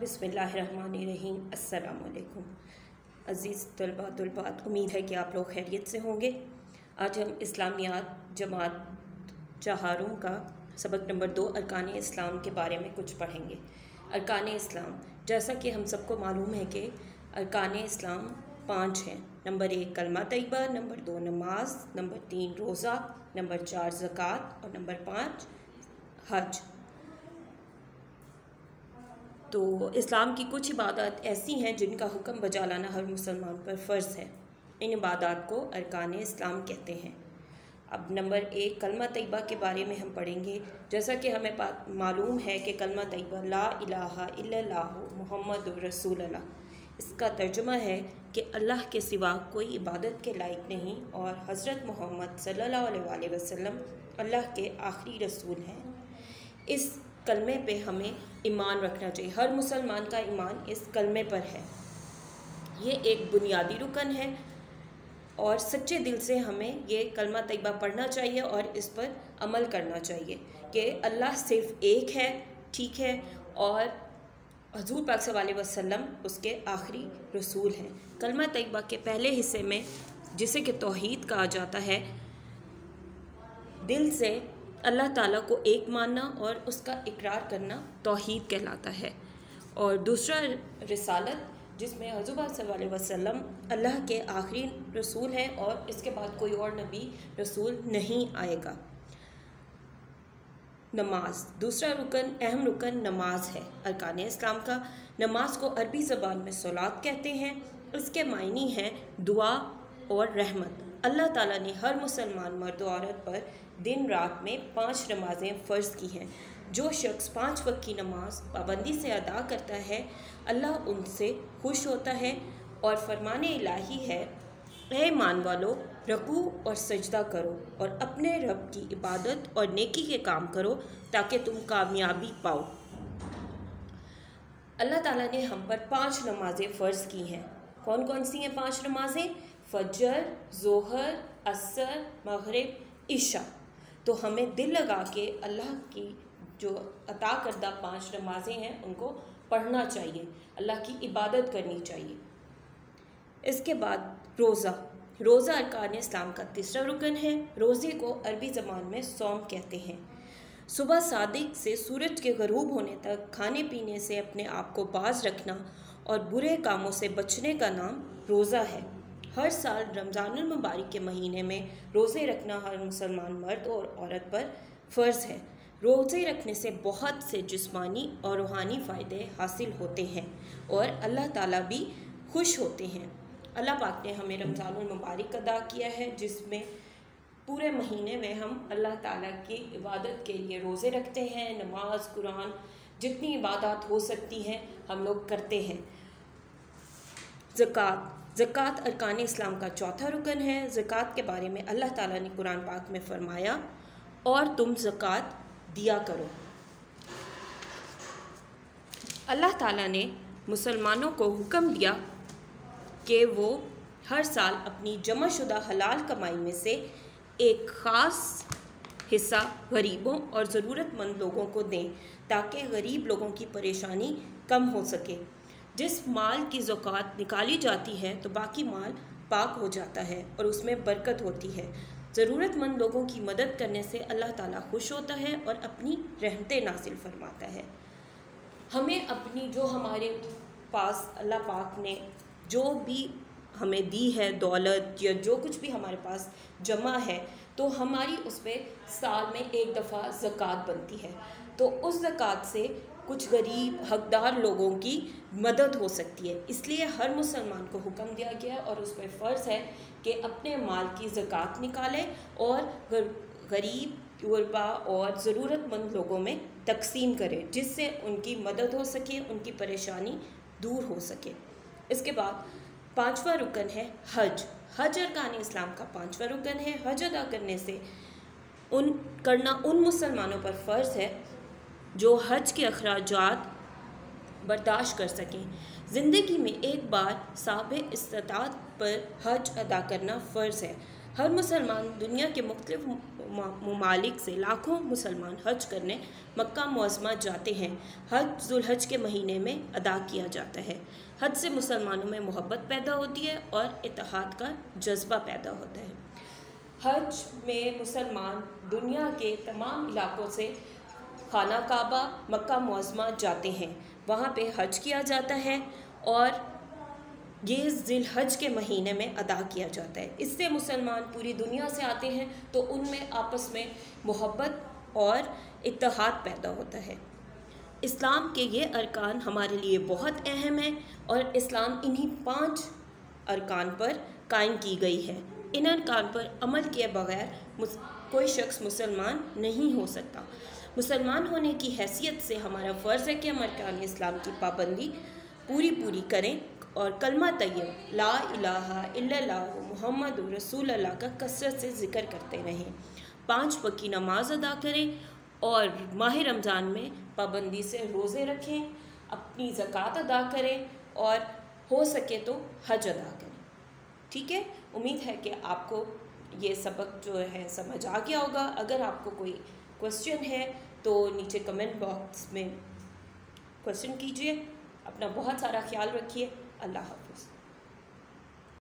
बिस्मिल्लाहिर्रहमानिर्रहीम। अस्सलामु अलैकुम अज़ीज़ तलबा तुलबात, उम्मीद है कि आप लोग खैरियत से होंगे। आज हम इस्लामियात जमात चहारों का सबक नंबर 2 अरकान इस्लाम के बारे में कुछ पढ़ेंगे। अरकान इस्लाम, जैसा कि हम सबको मालूम है कि अरकान इस्लाम 5 हैं। नंबर 1 कलमा तैयबा, नंबर 2 नमाज, नंबर 3 रोज़ा, नंबर 4 ज़कात और नंबर 5 हज। तो इस्लाम की कुछ इबादत ऐसी हैं जिनका हुक्म बजा लाना हर मुसलमान पर फ़र्ज़ है। इन इबादत को अरकान इस्लाम कहते हैं। अब नंबर 1 कलमा तैयबा के बारे में हम पढ़ेंगे। जैसा कि हमें मालूम है कि कलमा तैयबा ला इलाहा इल्लल्लाहु मुहम्मदुर रसूलुल्लाह, इसका तर्जुमा है कि अल्लाह के सिवा कोई इबादत के लायक नहीं और हज़रत मोहम्मद सल्लल्लाहु अलैहि वसल्लम अल्लाह के आखिरी रसूल हैं। इस कलमे पे हमें ईमान रखना चाहिए। हर मुसलमान का ईमान इस कलमे पर है। ये एक बुनियादी रुकन है और सच्चे दिल से हमें ये कलमा तैयबा पढ़ना चाहिए और इस पर अमल करना चाहिए कि अल्लाह सिर्फ़ एक है, ठीक है, और हज़ूर पाक सल्लल्लाहु अलैहि वसल्लम उसके आखिरी रसूल हैं। कलमा तैयबा के पहले हिस्से में, जिसे कि तौहीद कहा जाता है, दिल से अल्लाह ताला को एक मानना और उसका इकरार करना तौहीद कहलाता है। और दूसरा रिसालत, जिसमें हज़ूर पाक सल्लल्लाहु अलैहि वसल्लम अल्लाह के आखिरी रसूल हैं और इसके बाद कोई और नबी रसूल नहीं आएगा। नमाज, दूसरा रुकन, अहम रुकन नमाज है अरकान इस्लाम का। नमाज को अरबी ज़बान में सलात कहते हैं। इसके मायने हैं दुआ और रहमत। अल्लाह ताला ने हर मुसलमान मर्द और औरत पर दिन रात में 5 नमाज़ें फ़र्ज़ की हैं। जो शख्स 5 वक्त की नमाज पाबंदी से अदा करता है, अल्लाह उनसे खुश होता है और फरमान इलाही है, ऐ ईमान वालो, रकू और सजदा करो और अपने रब की इबादत और नेकी के काम करो ताकि तुम कामयाबी पाओ। अल्लाह ताला ने हम पर 5 नमाज़ें फ़र्ज़ की हैं। कौन कौन सी हैं 5 नमाज़ें? फ़जर, ज़ोहर, असर, मग़रिब, इशा। तो हमें दिल लगा के अल्लाह की जो अता करदा 5 नमाज़ें हैं उनको पढ़ना चाहिए, अल्लाह की इबादत करनी चाहिए। इसके बाद रोज़ा। रोज़ा अरकान इस्लाम का तीसरा रुकन है। रोज़े को अरबी ज़बान में सौम कहते हैं। सुबह सादिक से सूरज के ग़रूब होने तक खाने पीने से अपने आप को बाज रखना और बुरे कामों से बचने का नाम रोज़ा है। हर साल रमज़ानुल मुबारक के महीने में रोज़े रखना हर मुसलमान मर्द और औरत पर फ़र्ज़ है। रोज़े रखने से बहुत से जिस्मानी और रूहानी फ़ायदे हासिल होते हैं और अल्लाह ताला भी खुश होते हैं। अल्लाह पाक ने हमें रमज़ानुल मुबारक अदा किया है, जिसमें पूरे महीने में हम अल्लाह ताला की इबादत के लिए रोज़े रखते हैं। नमाज, कुरान, जितनी इबादत हो सकती हैं हम लोग करते हैं। ज़कात। ज़कात अरकान इस्लाम का चौथा रुकन है। ज़कात के बारे में अल्लाह ताला ने कुरान पाक में फ़रमाया, और तुम ज़कात दिया करो। अल्लाह ताला ने मुसलमानों को हुक्म दिया कि वो हर साल अपनी जमाशुदा हलाल कमाई में से एक ख़ास हिस्सा गरीबों और ज़रूरतमंद लोगों को दें ताकि गरीब लोगों की परेशानी कम हो सके। जिस माल की ज़कात निकाली जाती है तो बाकी माल पाक हो जाता है और उसमें बरकत होती है। ज़रूरतमंद लोगों की मदद करने से अल्लाह ताला खुश होता है और अपनी रहमतें नाज़िल फरमाता है। हमें अपनी जो हमारे पास अल्लाह पाक ने जो भी हमें दी है दौलत या जो कुछ भी हमारे पास जमा है, तो हमारी उस पर साल में एक दफ़ा ज़कात बनती है। तो उस ज़कात से कुछ गरीब हकदार लोगों की मदद हो सकती है। इसलिए हर मुसलमान को हुक्म दिया गया है और उस पर फ़र्ज़ है कि अपने माल की ज़कात निकालें और गरीब, गुरबा और ज़रूरतमंद लोगों में तकसीम करें, जिससे उनकी मदद हो सके, उनकी परेशानी दूर हो सके। इसके बाद 5वां रुकन है हज। हज अरकान इस्लाम का 5वां रुकन है। हज अदा करने से उन मुसलमानों पर फ़र्ज़ है जो हज के अखराजात बर्दाश्त कर सकें। ज़िंदगी में एक बार साहिब इस्तिताअत पर हज अदा करना फ़र्ज़ है। हर मुसलमान दुनिया के मुख्तलिफ ममालिक से लाखों मुसलमान हज करने मक्का मुअज़्ज़मा जाते हैं। हज ज़ुल्हज के महीने में अदा किया जाता है। हज से मुसलमानों में मोहब्बत पैदा होती है और इत्तेहाद का जज्बा पैदा होता है। हज में मुसलमान दुनिया के तमाम इलाकों से खाना काबा मक्का मुअज़्ज़मा जाते हैं, वहाँ पे हज किया जाता है और ये ज़िलहज के महीने में अदा किया जाता है। इससे मुसलमान पूरी दुनिया से आते हैं तो उनमें आपस में मोहब्बत और इत्तेहाद पैदा होता है। इस्लाम के ये अरकान हमारे लिए बहुत अहम हैं और इस्लाम इन्हीं 5 अरकान पर कायम की गई है। इन अरकान पर अमल किए बगैर कोई शख्स मुसलमान नहीं हो सकता। मुसलमान होने की हैसियत से हमारा फ़र्ज़ है कि हम अरकान इस्लाम की पाबंदी पूरी करें और कलमा तैयब ला इलाहा इल्लल्लाह मुहम्मदुर रसूलुल्लाह का कसरत से ज़िक्र करते रहें। 5 वक्त की नमाज अदा करें और माह रमज़ान में पाबंदी से रोज़े रखें, अपनी ज़कात अदा करें और हो सके तो हज अदा करें। ठीक है, उम्मीद है कि आपको ये सबक जो है समझ आ गया होगा। अगर आपको कोई क्वेश्चन है तो नीचे कमेंट बॉक्स में क्वेश्चन कीजिए। अपना बहुत सारा ख्याल रखिए। अल्लाह हाफ़िज़।